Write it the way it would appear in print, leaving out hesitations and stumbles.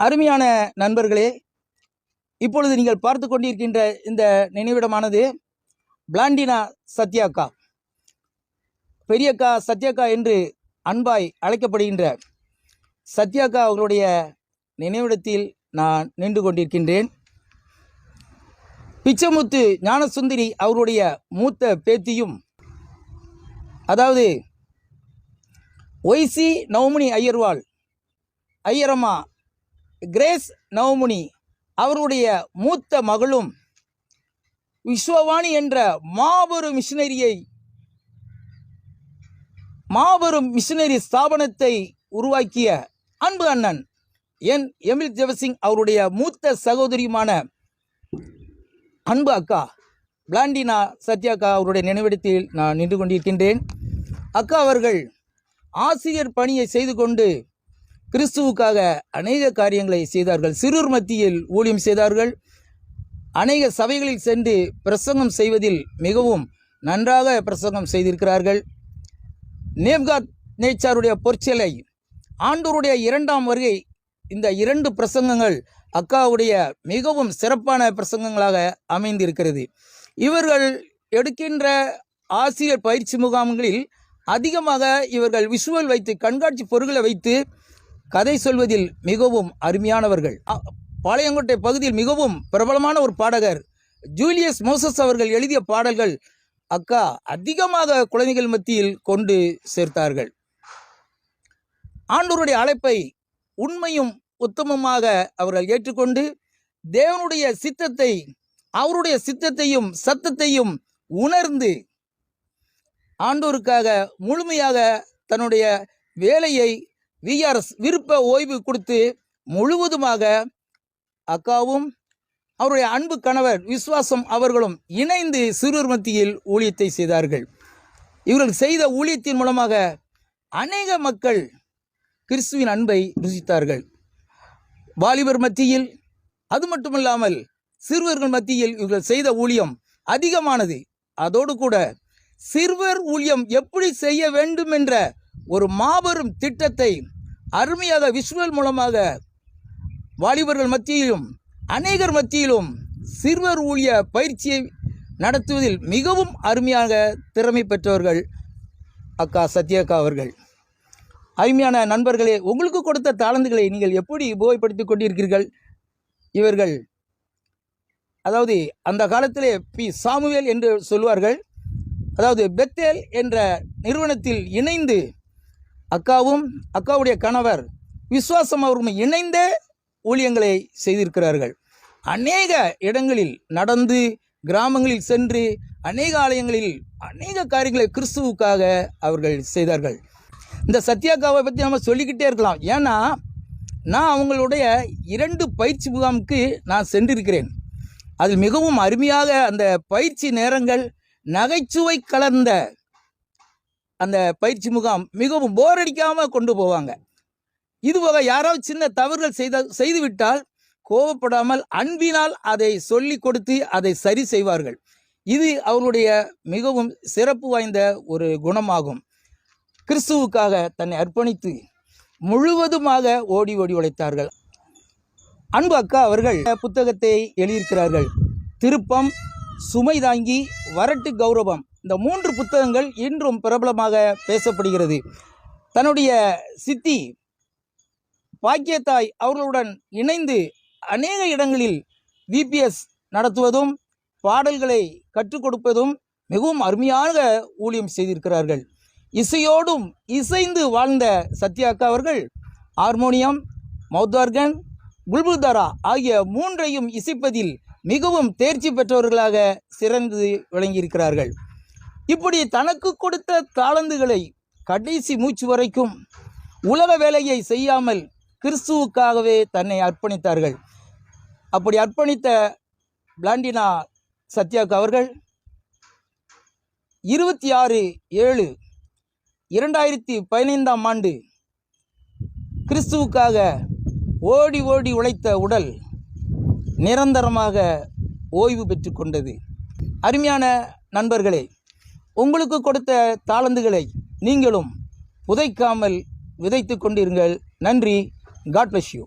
அருமையான நண்பர்களே, இப்பொழுது நீங்கள் பார்த்து கொண்டிருக்கின்ற இந்த நினைவிடமானது பிளாண்டினா சத்யாக்கா, பெரியக்கா சத்யாக்கா என்று அன்பாய் அழைக்கப்படுகின்ற சத்யாக்கா அவர்களுடைய நினைவிடத்தில் நான் நின்று கொண்டிருக்கின்றேன். பிச்சமுத்து ஞானசுந்தரி அவருடைய மூத்த பேத்தியும், அதாவது ஒய்சி நவமுனி ஐயர்வாள் ஐயரம்மா கிரேஸ் நவமுனி அவருடைய மூத்த மகளும் விஸ்வவாணி என்ற மாபெரும் மிஷினரி ஸ்தாபனத்தை உருவாக்கிய அன்பு அண்ணன் என் எமில் ஜெபசிங் அவருடைய மூத்த சகோதரியுமான அன்பு அக்கா பிளாண்டினா சத்யாக்கா அவருடைய நினைவிடத்தில் நான் நின்று கொண்டிருக்கின்றேன். அக்கா அவர்கள் ஆசிரியர் பணியை செய்து கொண்டு கிறிஸ்துவுக்காக அநேக காரியங்களை செய்தார்கள். சிறுவர் மத்தியில் ஊழியம் செய்தார்கள். அநேக சபைகளில் சென்று பிரசங்கம் செய்வதில் மிகவும் நன்றாக பிரசங்கம் செய்திருக்கிறார்கள். நேப்காத் நேச்சாருடைய பொற்சிலை, ஆண்டவருடைய 2ஆம் வருகை, இந்த 2 பிரசங்கங்கள் அக்காவுடைய மிகவும் சிறப்பான பிரசங்கங்களாக அமைந்திருக்கிறது. இவர்கள் எடுக்கின்ற ஆசிரியர் பயிற்சி முகாம்களில் அதிகமாக இவர்கள் விஷுவல் வைத்து, கண்காட்சி பொருட்களை வைத்து கதை சொல்வதில் மிகவும் அருமையானவர்கள். பாளையங்கோட்டை பகுதியில் மிகவும் பிரபலமான ஒரு பாடகர் ஜூலியஸ் மோசஸ் அவர்கள் எழுதிய பாடல்கள் அக்கா அதிகமாக குழந்தைகள் மத்தியில் கொண்டு சேர்த்தார்கள். ஆண்டவருடைய அழைப்பை உண்மையும் உத்தமமாக அவர்கள் ஏற்றுக்கொண்டு தேவனுடைய சித்தத்தை, அவருடைய சித்தத்தையும் சத்தத்தையும் உணர்ந்து ஆண்டவருக்காக முழுமையாக தன்னுடைய வேலையை விஆர்எஸ் விருப்ப ஓய்வு கொடுத்து முழுவதுமாக அக்காவும் அவருடைய அன்பு கணவர் விஸ்வாசம் அவர்களும் இணைந்து சிறுவர் மத்தியில் ஊழியத்தை செய்தார்கள். இவர்கள் செய்த ஊழியத்தின் மூலமாக அநேக மக்கள் கிறிஸ்துவின் அன்பை ருசித்தார்கள். வாலிபர் மத்தியில், அது மட்டுமல்லாமல் சிறுவர்கள் மத்தியில் இவர்கள் செய்த ஊழியம் அதிகமானது. அதோடு கூட சிறுவர் ஊழியம் எப்படி செய்ய வேண்டும் என்ற ஒரு மாபெரும் திட்டத்தை அருமையாக விஷுவல் மூலமாக வாலிபர்கள் மத்தியிலும் அநேகர் மத்தியிலும் சிறுவர் ஊழிய பயிற்சியை நடத்துவதில் மிகவும் அருமையாக திறமை பெற்றவர்கள் அக்கா சத்யாக்கா அவர்கள். அருமையான நண்பர்களே, உங்களுக்கு கொடுத்த தாளந்துகளை நீங்கள் எப்படி உபயோகப்படுத்தி கொண்டிருக்கிறீர்கள்? இவர்கள், அதாவது அந்த காலத்திலே பி சாமுவேல் என்று சொல்வார்கள், அதாவது பெத்தேல் என்ற நிறுவனத்தில் இணைந்து அக்காவும் அக்காவுடைய கணவர் விஸ்வாசம் அவர்களும் இணைந்த ஊழியங்களை செய்திருக்கிறார்கள். அநேக இடங்களில் நடந்து, கிராமங்களில் சென்று, அநேக ஆலயங்களில் அநேக காரியங்களை கிறிஸ்துவுக்காக அவர்கள் செய்தார்கள். இந்த சத்யாக்காவை பற்றி நம்ம சொல்லிக்கிட்டே இருக்கலாம். ஏன்னா நான் அவங்களுடைய 2 பயிற்சி முகாமுக்கு நான் சென்றிருக்கிறேன். அதில் மிகவும் அருமையாக அந்த பயிற்சி நேரங்கள், நகைச்சுவை கலந்த அந்த பயிற்சி முகாம் மிகவும் போர் அடிக்காமல் கொண்டு போவாங்க. இதுவாக யாராவது சின்ன தவறுகள் செய்துவிட்டால் கோபப்படாமல் அன்பினால் அதை சொல்லி கொடுத்து அதை சரி செய்வார்கள். இது அவருடைய மிகவும் சிறப்பு வாய்ந்த ஒரு குணமாகும். கிறிஸ்துவுக்காக தன்னை அர்ப்பணித்து முழுவதுமாக ஓடி ஓடி உழைத்தார்கள். அன்பு அக்கா அவர்கள் புத்தகத்தை எழுதியிருக்கிறார்கள். திருப்பம், சுமை தாங்கி, வரட்டு கௌரவம், இந்த 3 புத்தகங்கள் இன்றும் பிரபலமாக பேசப்படுகிறது. தன்னுடைய சித்தி பாக்கியத்தாய் அவர்களுடன் இணைந்து அநேக இடங்களில் விபிஎஸ் நடத்துவதும் பாடல்களை கற்றுக் கொடுப்பதும் மிகவும் அருமையாக ஊழியம் செய்திருக்கிறார்கள். இசையோடும் இசைந்து வாழ்ந்த சத்யாக்கா அவர்கள் ஹார்மோனியம், மவுத் ஆர்கன், புல்புல்தாரா ஆகிய 3ஐயும் இசைப்பதில் மிகவும் தேர்ச்சி பெற்றவர்களாக சிறந்து விளங்கியிருக்கிறார்கள். இப்படி தனக்கு கொடுத்த தாளந்துகளை கடைசி மூச்சு வரைக்கும் உலக வேலையை செய்யாமல் கிறிஸ்துவுக்காகவே தன்னை அர்ப்பணித்தார்கள். அப்படி அர்ப்பணித்த பிளாண்டினா சத்யாக்கா அவர்கள் 26/7/2015 ஆண்டு கிறிஸ்துவுக்காக ஓடி ஓடி உழைத்த உடல் நிரந்தரமாக ஓய்வு பெற்று கொண்டது. அருமையான நண்பர்களே, உங்களுக்கு கொடுத்த தாளந்துகளை நீங்களும் புதைக்காமல் விதைத்து கொண்டிருங்கள். நன்றி. God bless you.